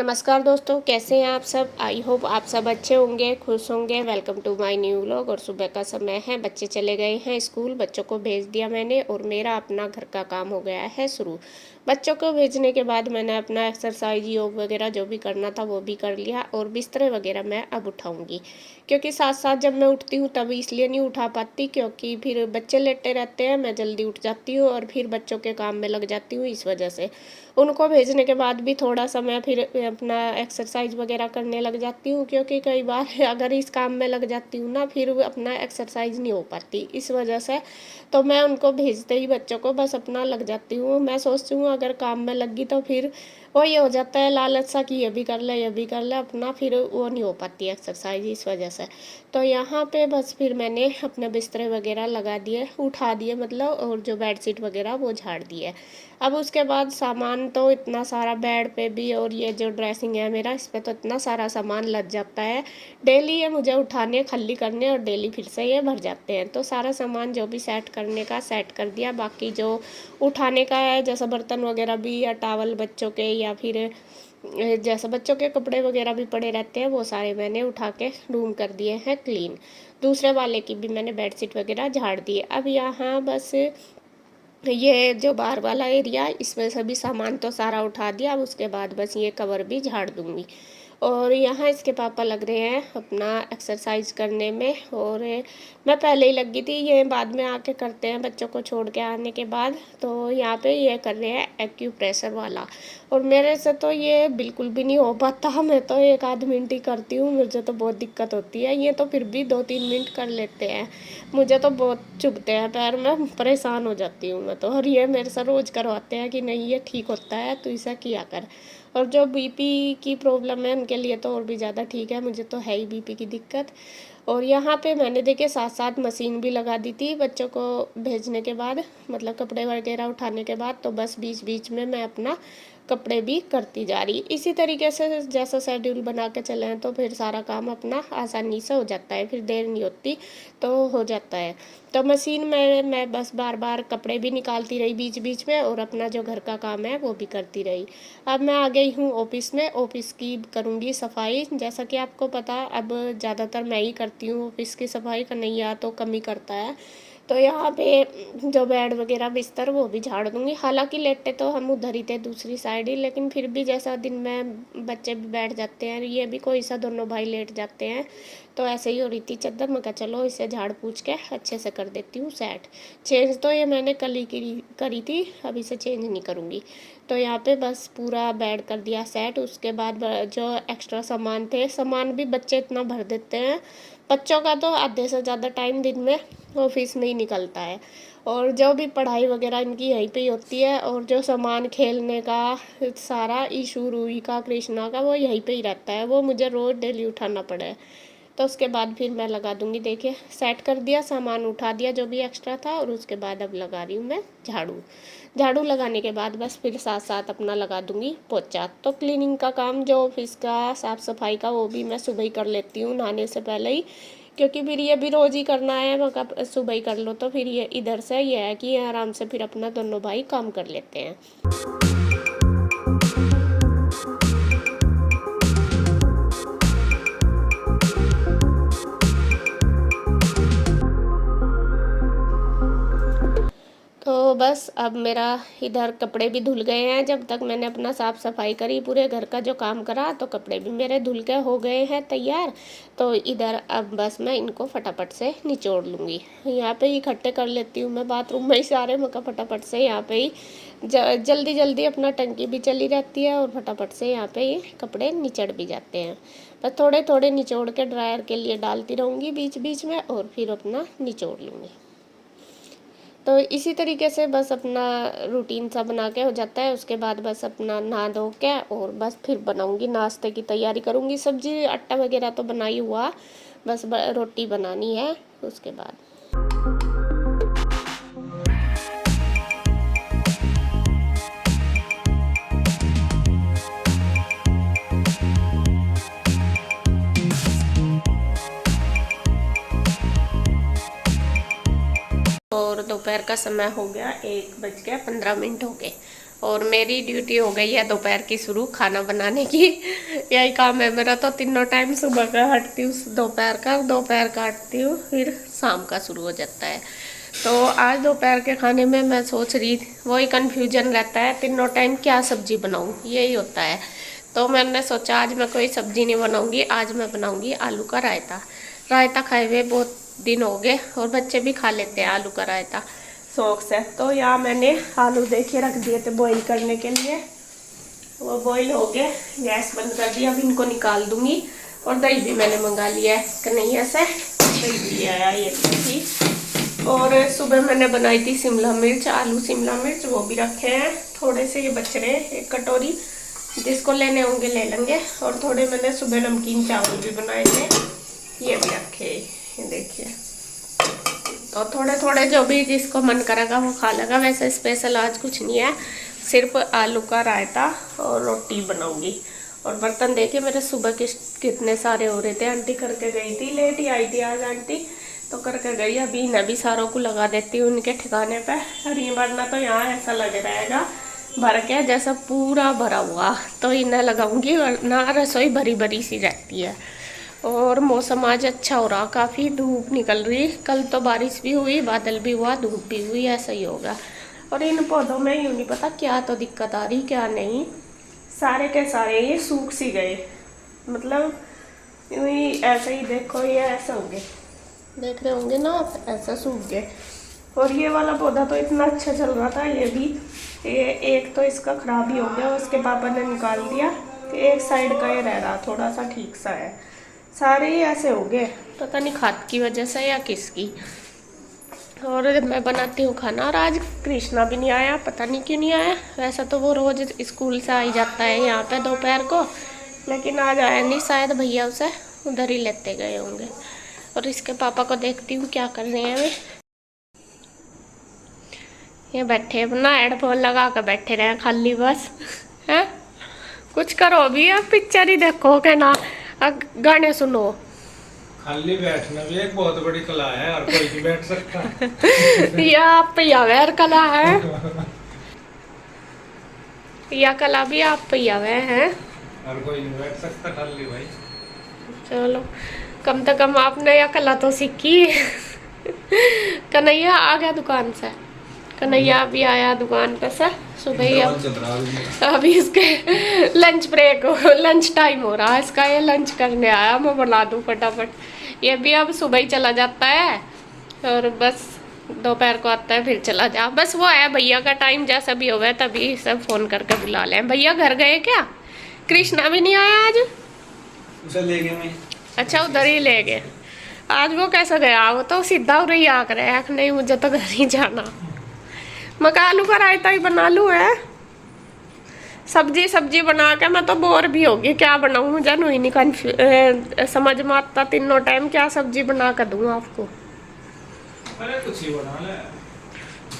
नमस्कार दोस्तों, कैसे हैं आप सब। आई होप आप सब अच्छे होंगे, खुश होंगे। Welcome to my new vlog. और सुबह का समय है, बच्चे चले गए हैं स्कूल, बच्चों को भेज दिया मैंने और मेरा अपना घर का काम हो गया है शुरू। बच्चों को भेजने के बाद मैंने अपना एक्सरसाइज योग वगैरह जो भी करना था वो भी कर लिया और बिस्तरे वगैरह मैं अब उठाऊंगी, क्योंकि साथ साथ जब मैं उठती हूँ तब इसलिए नहीं उठा पाती क्योंकि फिर बच्चे लेटे रहते हैं, मैं जल्दी उठ जाती हूँ और फिर बच्चों के काम में लग जाती हूँ। इस वजह से उनको भेजने के बाद भी थोड़ा समय फिर अपना एक्सरसाइज वगैरह करने लग जाती हूँ, क्योंकि कई बार अगर इस काम में लग जाती हूँ ना फिर अपना एक्सरसाइज नहीं हो पाती। इस वजह से तो मैं उनको भेजते ही बच्चों को बस अपना लग जाती हूँ। मैं सोचती हूँ अगर काम में लगी तो फिर वही हो जाता है लालच सा कि ये भी कर ले ये भी कर ले अपना, फिर वो नहीं हो पाती एक्सरसाइज इस वजह से। तो यहाँ पे बस फिर मैंने अपने बिस्तरे वगैरह लगा दिए, उठा दिए मतलब, और जो बेडशीट वगैरह वो झाड़ दिए। अब उसके बाद सामान तो इतना सारा बेड पे भी, और ये जो ड्रेसिंग है मेरा इस पे तो इतना सारा सामान लग जाता है। डेली ये मुझे उठाने खाली करने और डेली फिर से ये भर जाते हैं। तो सारा सामान जो भी सेट करने का सेट कर दिया, बाकी जो उठाने का है जैसे बर्तन वगैरह भी, या टावल बच्चों के, या फिर जैसे बच्चों के कपड़े वगैरह भी पड़े रहते हैं, वो सारे मैंने उठा के रूम कर दिए हैं क्लीन। दूसरे वाले की भी मैंने बेडशीट वगैरह झाड़ दी है। अब यहाँ बस ये जो बाहर वाला एरिया है इसमें सभी सामान तो सारा उठा दिया। अब उसके बाद बस ये कवर भी झाड़ दूंगी। और यहाँ इसके पापा लग रहे हैं अपना एक्सरसाइज करने में, और मैं पहले ही लगी थी, ये बाद में आके करते हैं बच्चों को छोड़ के आने के बाद। तो यहाँ पे ये कर रहे हैं एक्यूप्रेशर वाला, और मेरे से तो ये बिल्कुल भी नहीं हो पाता। मैं तो एक आध मिनट ही करती हूँ, मुझे तो बहुत दिक्कत होती है। ये तो फिर भी 2-3 मिनट कर लेते हैं, मुझे तो बहुत चुभते हैं पैर में, परेशान हो जाती हूँ मैं तो। और ये मेरे से रोज़ करवाते हैं कि नहीं ये ठीक होता है तो ऐसा किया कर। और जो बीपी की प्रॉब्लम है उनके लिए तो और भी ज़्यादा ठीक है, मुझे तो है ही बीपी की दिक्कत। और यहाँ पे मैंने देखिए साथ साथ मशीन भी लगा दी थी बच्चों को भेजने के बाद, मतलब कपड़े वगैरह उठाने के बाद। तो बस बीच बीच में मैं अपना कपड़े भी करती जा रही। इसी तरीके से जैसा शेड्यूल बना के चले हैं तो फिर सारा काम अपना आसानी से हो जाता है, फिर देर नहीं होती तो हो जाता है। तो मशीन में मैं बस बार बार कपड़े भी निकालती रही बीच बीच में, और अपना जो घर का काम है वो भी करती रही। अब मैं आ गई हूँ ऑफिस में, ऑफिस की करूँगी सफाई। जैसा कि आपको पता अब ज़्यादातर मैं ही करती हूँ ऑफिस की सफाई, कन्हैया तो कम ही करता है। तो यहाँ पे जो बेड वगैरह बिस्तर वो भी झाड़ दूंगी। हालांकि लेटे तो हम उधर ही थे दूसरी साइड ही, लेकिन फिर भी जैसा दिन में बच्चे भी बैठ जाते हैं, ये भी कोई सा दोनों भाई लेट जाते हैं, तो ऐसे ही हो रही थी चद्दर। मैं कहा चलो इसे झाड़ पूछ के अच्छे से कर देती हूँ सेट। चेंज तो ये मैंने कल ही करी थी, अब इसे चेंज नहीं करूँगी। तो यहाँ पे बस पूरा बेड कर दिया सेट। उसके बाद जो एक्स्ट्रा सामान थे, सामान भी बच्चे इतना भर देते हैं, बच्चों का तो आधे से ज़्यादा टाइम दिन में ऑफिस में ही निकलता है। और जो भी पढ़ाई वगैरह इनकी यहीं पे ही होती है, और जो सामान खेलने का सारा इशू रूही का कृष्णा का वो यहीं पे ही रहता है, वो मुझे रोज़ डेली उठाना पड़े। तो उसके बाद फिर मैं लगा दूंगी। देखिए सेट कर दिया, सामान उठा दिया जो भी एक्स्ट्रा था, और उसके बाद अब लगा रही हूँ मैं झाड़ू। झाड़ू लगाने के बाद बस फिर साथ साथ अपना लगा दूंगी पोछा। तो क्लीनिंग का काम जो ऑफिस का साफ़ सफाई का वो भी मैं सुबह ही कर लेती हूँ नहाने से पहले ही, क्योंकि फिर ये भी रोज़ ही करना है। मैं कब सुबह ही कर लो तो फिर ये इधर से ये है कि आराम से फिर अपना दोनों भाई काम कर लेते हैं। तो बस अब मेरा इधर कपड़े भी धुल गए हैं। जब तक मैंने अपना साफ़ सफाई करी, पूरे घर का जो काम करा, तो कपड़े भी मेरे धुल के हो गए हैं तैयार। तो इधर अब बस मैं इनको फटाफट से निचोड़ लूँगी। यहाँ पे ही इकट्ठे कर लेती हूँ मैं बाथरूम में ही सारे, मका फटाफट से यहाँ पे ही जल्दी जल्दी अपना टंकी भी चली रहती है, और फटाफट से यहाँ पे ये कपड़े निचड़ भी जाते हैं। बस थोड़े थोड़े निचोड़ के ड्रायर के लिए डालती रहूँगी बीच बीच में, और फिर अपना निचोड़ लूँगी। तो इसी तरीके से बस अपना रूटीन सा बना के हो जाता है। उसके बाद बस अपना नहा धो के और बस फिर बनाऊंगी, नाश्ते की तैयारी करूंगी। सब्जी आटा वगैरह तो बनाई हुआ, बस रोटी बनानी है उसके बाद। और दोपहर का समय हो गया, 1:15 हो गए। और मेरी ड्यूटी हो गई है दोपहर की शुरू, खाना बनाने की। यही काम है मेरा तो तीनों टाइम, सुबह का हटती हूँ, दोपहर का हटती हूँ, फिर शाम का शुरू हो जाता है। तो आज दोपहर के खाने में मैं सोच रही थी, वही कन्फ्यूजन रहता है तीनों टाइम क्या सब्जी बनाऊँ, यही होता है। तो मैंने सोचा आज मैं कोई सब्जी नहीं बनाऊँगी, आज मैं बनाऊँगी आलू का रायता। रायता खाए हुए बहुत दिन हो गए और बच्चे भी खा लेते हैं आलू का रायता शौक से। तो यहाँ मैंने आलू देखिए रख दिए थे बॉईल करने के लिए, वो बॉईल हो गए, गैस बंद कर दिया। अब इनको निकाल दूंगी। और दही भी मैंने मंगा लिया है कन्हैया से, दही भी आया ये थी। और सुबह मैंने बनाई थी शिमला मिर्च, आलू शिमला मिर्च, वो भी रखे हैं थोड़े से, ये बच रहे हैं 1 कटोरी, जिसको लेने होंगे ले लेंगे। और थोड़े मैंने सुबह नमकीन चावल भी बनाए थे, ये भी रखे, ये देखिए। तो थोड़े थोड़े जो भी जिसको मन करेगा वो खा लेगा। वैसे स्पेशल आज कुछ नहीं है, सिर्फ आलू का रायता और रोटी बनाऊंगी। और बर्तन देखिए मेरे सुबह कितने सारे हो रहे थे, आंटी करके गई थी, लेट ही आई थी आज आंटी, तो करके गई। अभी इन्हें भी सारों को लगा देती हूँ उनके ठिकाने पे। और ये वरना तो यहाँ ऐसा लग रहेगा भर के जैसा पूरा भरा हुआ, तो इन्हें लगाऊंगी, वरना रसोई भरी भरी सी रहती है। और मौसम आज अच्छा हो रहा, काफ़ी धूप निकल रही, कल तो बारिश भी हुई, बादल भी हुआ, धूप भी हुई, ऐसा ही होगा। और इन पौधों में यूँ नहीं पता क्या तो दिक्कत आ रही क्या नहीं, सारे के सारे ये सूख सी गए, मतलब यूँ ही ऐसे ही देखो, ये ऐसे हो गए, देख रहे होंगे ना आप, ऐसा सूख गए। और ये वाला पौधा तो इतना अच्छा चल रहा था, ये भी, ये एक तो इसका खराब ही हो गया, उसके पापा ने निकाल दिया, एक साइड का ये रह रहा थोड़ा सा ठीक सा है, सारे ही ऐसे हो गए, पता नहीं खाद की वजह से या किसकी। और मैं बनाती हूँ खाना, और आज कृष्णा भी नहीं आया, पता नहीं क्यों नहीं आया। वैसा तो वो रोज़ स्कूल से आ ही जाता है यहाँ पे दोपहर को, लेकिन आज आया नहीं, शायद भैया उसे उधर ही लेते गए होंगे। और इसके पापा को देखती हूँ क्या कर रहे हैं वे, ये बैठे अपना हेडफोन लगा कर बैठे रहे खाली बस, है कुछ करो भी, अब पिक्चर ही देखो के ना गाने सुनो। खाली बैठना भी एक बहुत बड़ी कला है, हर कोई भी बैठ सकता या पहियावेर कला है, या कला भी आप पहियावे हैं, हर कोई नहीं बैठ सकता खाली भाई। चलो कम से कम आपने यह कला तो सीखी। कन्हैया आ गया दुकान से, कन्हैया भी आया दुकान पे से सुबह ही। अभी इसके लंच ब्रेक, लंच टाइम हो रहा है इसका, ये लंच करने आया, मैं बना दूँ फटाफट। ये भी अब सुबह ही चला जाता है और बस दोपहर को आता है फिर चला जा, बस वो है भैया का टाइम जैसा भी होगा तभी सब फोन करके बुला लें। भैया घर गए क्या? कृष्णा भी नहीं आया आज, उसे ले गए मैं। अच्छा उधर ही ले गए। आज वो कैसे गया, वो तो सीधा उधर ही आ कर है, नहीं मुझे तो घर ही जाना। मैं आलू का रायता ही बना लूँ, है सब्जी बना के मैं तो बोर भी होगी, क्या बनाऊँ मुझे नहीं समझ में आता तीनों टाइम क्या सब्जी बना कर दूँ आपको। अरे कुछ ही बना ले।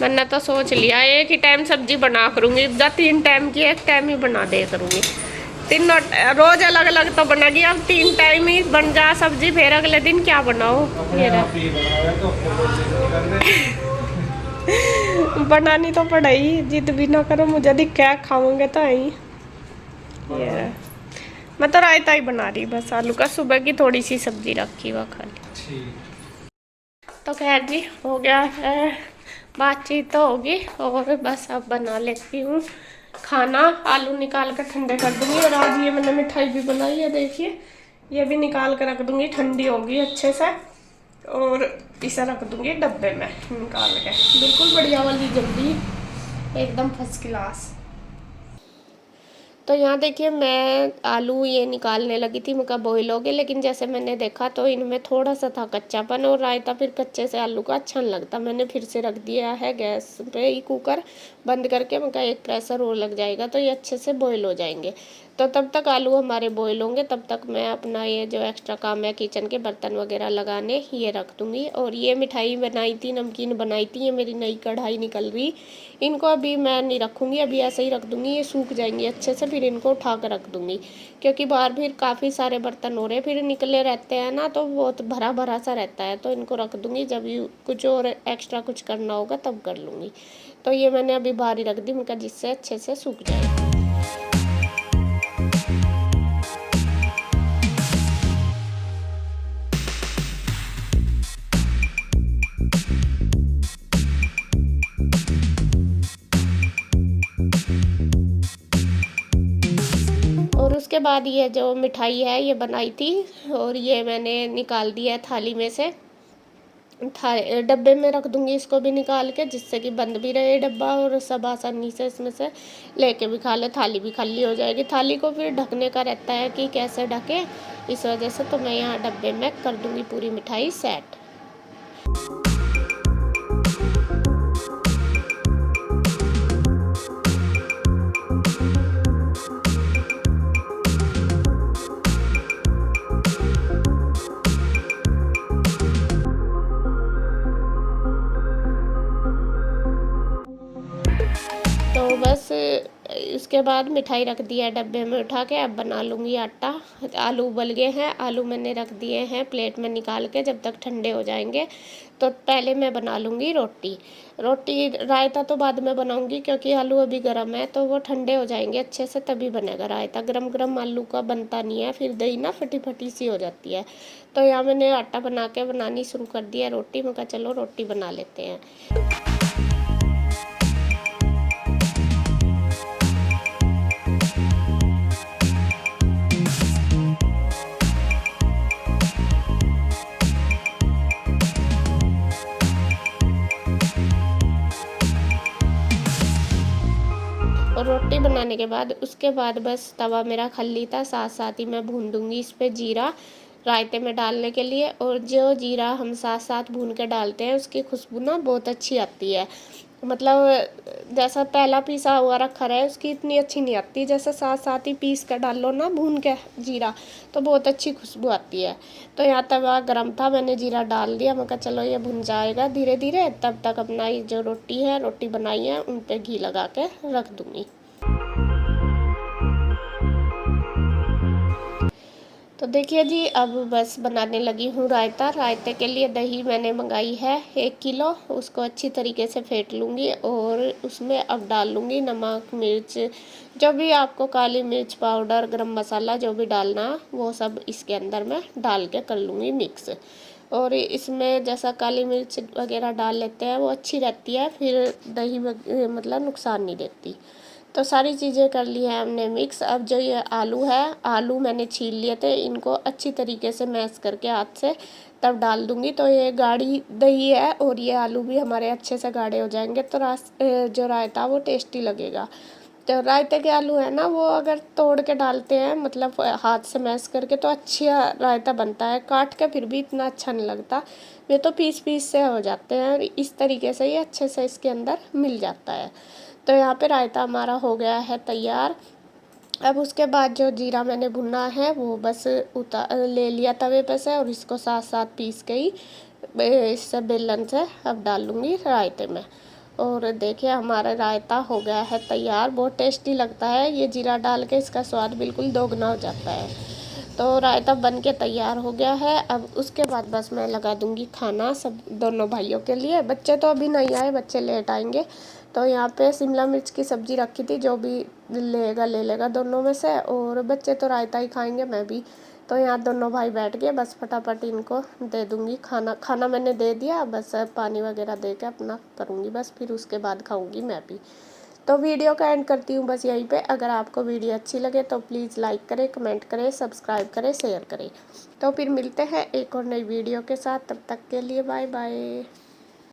मैंने तो सोच लिया एक ही टाइम सब्जी बना करूँगी, जब 3 टाइम की एक टाइम ही बना दे करूँगी, तीनों रोज अलग अलग तो बनेगी, अब 3 टाइम ही बन जा सब्जी, फिर अगले दिन क्या बनाओ, बनानी तो पड़ेगी, जिद भी ना करो, मुझे दिक्कत खाओगे तो यही। ये मैं तो रायता ही बना रही बस आलू का, सुबह की थोड़ी सी सब्जी रखी हुआ खाली। तो खैर जी हो गया है, बातचीत तो होगी, और बस अब बना लेती हूँ खाना। आलू निकाल कर ठंडे कर दूंगी, और आज ये मैंने मिठाई भी बनाई है, देखिए ये भी निकाल कर रख दूंगी, ठंडी होगी अच्छे से, और इसे रख दूंगी डब्बे में निकाल के, बिल्कुल बढ़िया वाली जल्दी एकदम फर्स्ट क्लास। तो यहाँ देखिए मैं आलू ये निकालने लगी थी, मुझे बॉईल हो गए, लेकिन जैसे मैंने देखा तो इनमें थोड़ा सा था कच्चापन, और रायता फिर कच्चे से आलू का अच्छा नहीं लगता। मैंने फिर से रख दिया है गैस पे ही, कुकर बंद करके, मुझे एक प्रेशर और लग जाएगा तो ये अच्छे से बॉईल हो जाएंगे। तो तब तक आलू हमारे बॉईल होंगे, तब तक मैं अपना ये जो एक्स्ट्रा काम है किचन के बर्तन वगैरह लगाने ये रख दूँगी। और ये मिठाई बनाई थी, नमकीन बनाई थी, ये मेरी नई कढ़ाई निकल रही, इनको अभी मैं नहीं रखूँगी, अभी ऐसे ही रख दूँगी, ये सूख जाएंगी अच्छे से, फिर इनको उठा कर रख दूँगी, क्योंकि बाहर फिर काफ़ी सारे बर्तन हो रहे हैं, फिर निकले रहते हैं ना, तो बहुत भरा भरा सा रहता है। तो इनको रख दूँगी, जब कुछ और एक्स्ट्रा कुछ करना होगा तब कर लूँगी। तो ये मैंने अभी बाहर ही रख दी, मैं कहा जिससे अच्छे से सूख जाए। और उसके बाद ये जो मिठाई है ये बनाई थी, और ये मैंने निकाल दिया है थाली में से। डब्बे में रख दूंगी इसको भी निकाल के, जिससे कि बंद भी रहे डब्बा और सब आसानी से इसमें से लेके भी खा ले, थाली भी खाली हो जाएगी। थाली को फिर ढकने का रहता है कि कैसे ढके, इस वजह से तो मैं यहाँ डब्बे में कर दूंगी पूरी मिठाई सेट। तो बस उसके बाद मिठाई रख दिया डब्बे में उठा के, अब बना लूँगी आटा। आलू उबल गए हैं, आलू मैंने रख दिए हैं प्लेट में निकाल के, जब तक ठंडे हो जाएंगे। तो पहले मैं बना लूँगी रोटी। रायता तो बाद में बनाऊँगी, क्योंकि आलू अभी गर्म है, तो वो ठंडे हो जाएंगे अच्छे से तभी बनेगा रायता। गरम गरम आलू का बनता नहीं है, फिर दही ना फटी फटी सी हो जाती है। तो यहाँ मैंने आटा बना के बनानी शुरू कर दिया रोटी। मैं कहा चलो रोटी बना लेते हैं। और रोटी बनाने के बाद उसके बाद बस तवा मेरा खाली था, साथ साथ ही मैं भून दूंगी इस पे जीरा रायते में डालने के लिए। और जो जीरा हम साथ साथ भून के डालते हैं उसकी खुशबू ना बहुत अच्छी आती है। मतलब जैसा पहला पीसा हुआ रखा रहे उसकी इतनी अच्छी नहीं आती, जैसे साथ साथ ही पीस कर डाल लो ना भून के जीरा, तो बहुत अच्छी खुशबू आती है। तो यहाँ तवा गर्म था, मैंने जीरा डाल दिया। मैं कहा चलो ये भुन जाएगा धीरे धीरे, तब तक अपना ये जो रोटी बनाई है उन पे घी लगा के रख दूँगी। तो देखिए जी, अब बस बनाने लगी हूँ रायता। रायते के लिए दही मैंने मंगाई है 1 किलो, उसको अच्छी तरीके से फेंट लूँगी और उसमें अब डाल लूँगी नमक, मिर्च, जो भी आपको काली मिर्च पाउडर, गरम मसाला जो भी डालना वो सब इसके अंदर मैं डाल के कर लूँगी मिक्स। और इसमें जैसा काली मिर्च वगैरह डाल लेते हैं वो अच्छी रहती है, फिर दही मतलब नुकसान नहीं देती। तो सारी चीज़ें कर ली हैं हमने मिक्स। अब जो ये आलू है, आलू मैंने छील लिए थे, इनको अच्छी तरीके से मैश करके हाथ से तब डाल दूंगी। तो ये गाढ़ी दही है और ये आलू भी हमारे अच्छे से गाढ़े हो जाएंगे, तो जो रायता वो टेस्टी लगेगा। तो रायते के आलू है ना, वो अगर तोड़ के डालते हैं मतलब हाथ से मैश करके तो अच्छा रायता बनता है, काट के फिर भी इतना अच्छा नहीं लगता। ये तो पीस पीस से हो जाते हैं, और इस तरीके से ये अच्छे से इसके अंदर मिल जाता है। तो यहाँ पे रायता हमारा हो गया है तैयार। अब उसके बाद जो जीरा मैंने भुना है वो बस ले लिया तवे पे से, और इसको साथ साथ पीस के ही इससे बेलन से अब डाल लूँगी रायते में। और देखिए हमारा रायता हो गया है तैयार, बहुत टेस्टी लगता है। ये जीरा डाल के इसका स्वाद बिल्कुल दोगुना हो जाता है। तो रायता बन के तैयार हो गया है। अब उसके बाद बस मैं लगा दूंगी खाना सब दोनों भाइयों के लिए। बच्चे तो अभी नहीं आए, बच्चे लेट आएंगे। तो यहाँ पे शिमला मिर्च की सब्ज़ी रखी थी, जो भी लेगा ले लेगा दोनों में से, और बच्चे तो रायता ही खाएंगे, मैं भी। तो यहाँ दोनों भाई बैठ गए, बस फटाफट इनको दे दूँगी खाना मैंने दे दिया, बस पानी वगैरह दे के अपना करूँगी बस, फिर उसके बाद खाऊँगी मैं भी। तो वीडियो का एंड करती हूँ बस यहीं पे। अगर आपको वीडियो अच्छी लगे तो प्लीज़ लाइक करें, कमेंट करें, सब्सक्राइब करें, शेयर करें। तो फिर मिलते हैं एक और नई वीडियो के साथ, तब तक के लिए बाय बाय।